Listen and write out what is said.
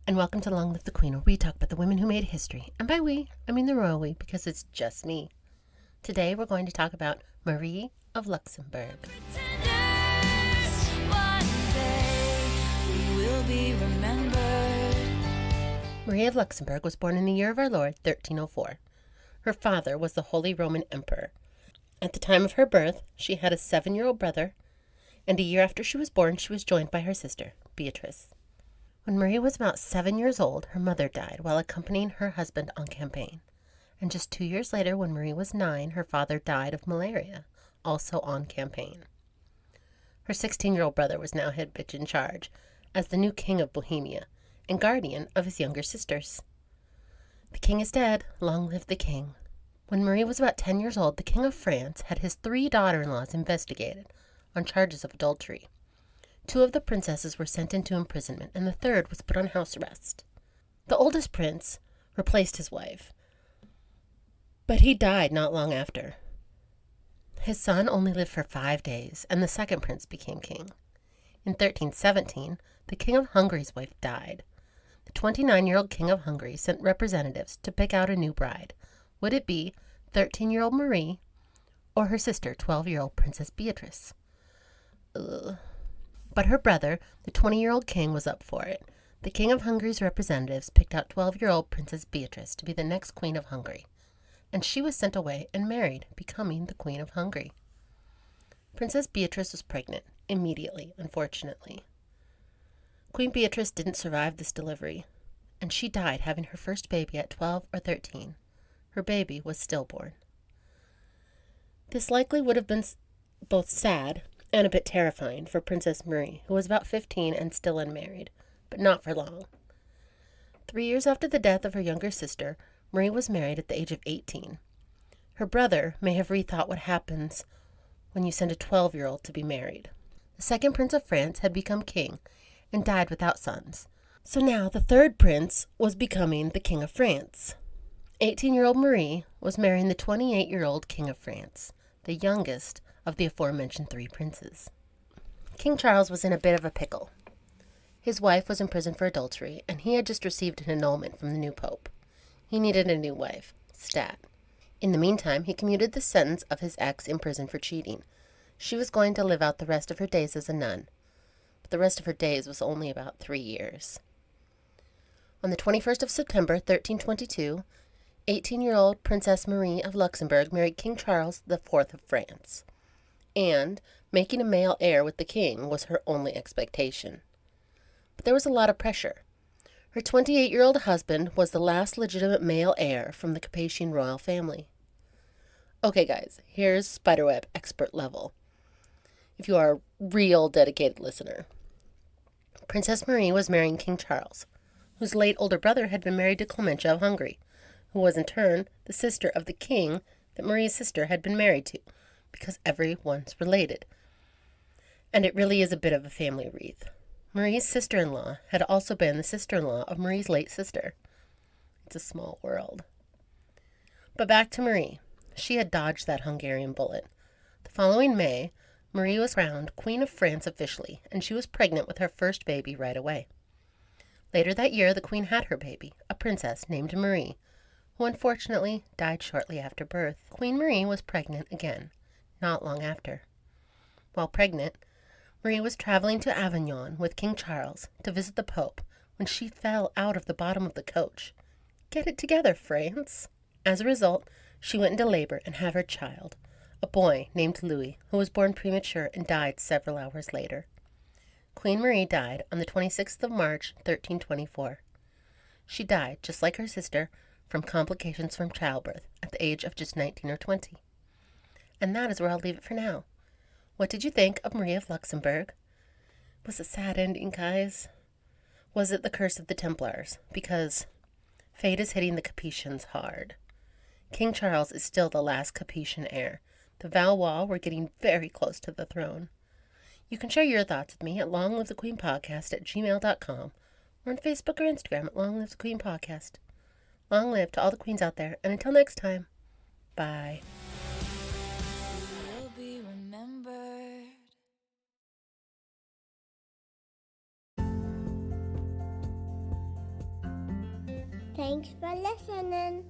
And welcome to Long Live the Queen, where we talk about the women who made history. And by we, I mean the royal we, because it's just me. Today we're going to talk about Marie of Luxembourg. Marie of Luxembourg was born in the year of our Lord, 1304. Her father was the Holy Roman Emperor. At the time of her birth, she had a 7-year-old brother, and a year after she was born, she was joined by her sister, Beatrice. When Marie was about 7 years old, her mother died while accompanying her husband on campaign. And just 2 years later, when Marie was 9, her father died of malaria, also on campaign. Her 16-year-old brother was now head bitch in charge, as the new king of Bohemia, and guardian of his younger sisters. The king is dead, long live the king. When Marie was about 10 years old, the king of France had his 3 daughter-in-laws investigated on charges of adultery. 2 of the princesses were sent into imprisonment, and the 3rd was put on house arrest. The oldest prince replaced his wife, but he died not long after. His son only lived for 5 days, and the 2nd prince became king. In 1317, the king of Hungary's wife died. The 29-year-old king of Hungary sent representatives to pick out a new bride. Would it be 13-year-old Marie or her sister, 12-year-old Princess Beatrice? But her brother, the 20-year-old king, was up for it. The king of Hungary's representatives picked out 12-year-old Princess Beatrice to be the next queen of Hungary, and she was sent away and married, becoming the queen of Hungary. Princess Beatrice was pregnant, immediately, unfortunately. Queen Beatrice didn't survive this delivery, and she died having her first baby at 12 or 13. Her baby was stillborn. This likely would have been both sad and a bit terrifying for Princess Marie, who was about 15 and still unmarried, but not for long. 3 years after the death of her younger sister, Marie was married at the age of 18. Her brother may have rethought what happens when you send a 12-year-old to be married. The 2nd prince of France had become king and died without sons, so now the 3rd prince was becoming the king of France. 18-year-old Marie was marrying the 28-year-old king of France, the youngest of the aforementioned 3 princes. King Charles was in a bit of a pickle. His wife was in prison for adultery, and he had just received an annulment from the new pope. He needed a new wife, stat. In the meantime, he commuted the sentence of his ex in prison for cheating. She was going to live out the rest of her days as a nun, but the rest of her days was only about 3 years. On the 21st of September, 1322, 18-year-old Princess Marie of Luxembourg married King Charles IV of France, and making a male heir with the king was her only expectation. But there was a lot of pressure. Her 28-year-old husband was the last legitimate male heir from the Capetian royal family. Okay, guys, here's spiderweb expert level, if you are a real dedicated listener. Princess Marie was marrying King Charles, whose late older brother had been married to Clementia of Hungary, who was in turn the sister of the king that Marie's sister had been married to, because everyone's related. And it really is a bit of a family wreath. Marie's sister-in-law had also been the sister-in-law of Marie's late sister. It's a small world. But back to Marie. She had dodged that Hungarian bullet. The following May, Marie was crowned Queen of France officially, and she was pregnant with her first baby right away. Later that year, the queen had her baby, a princess named Marie, who unfortunately died shortly after birth. Queen Marie was pregnant again, not long after. While pregnant, Marie was traveling to Avignon with King Charles to visit the Pope when she fell out of the bottom of the coach. Get it together, France! As a result, she went into labor and had her child, a boy named Louis, who was born premature and died several hours later. Queen Marie died on the 26th of March, 1324. She died, just like her sister, from complications from childbirth at the age of just 19 or 20. And that is where I'll leave it for now. What did you think of Marie of Luxembourg? Was it a sad ending, guys? Was it the curse of the Templars? Because fate is hitting the Capetians hard. King Charles is still the last Capetian heir. The Valois were getting very close to the throne. You can share your thoughts with me at longlivethequeenpodcast@gmail.com or on Facebook or Instagram at Long Live the Queen Podcast. Long live to all the queens out there, and until next time, bye. Thanks for listening.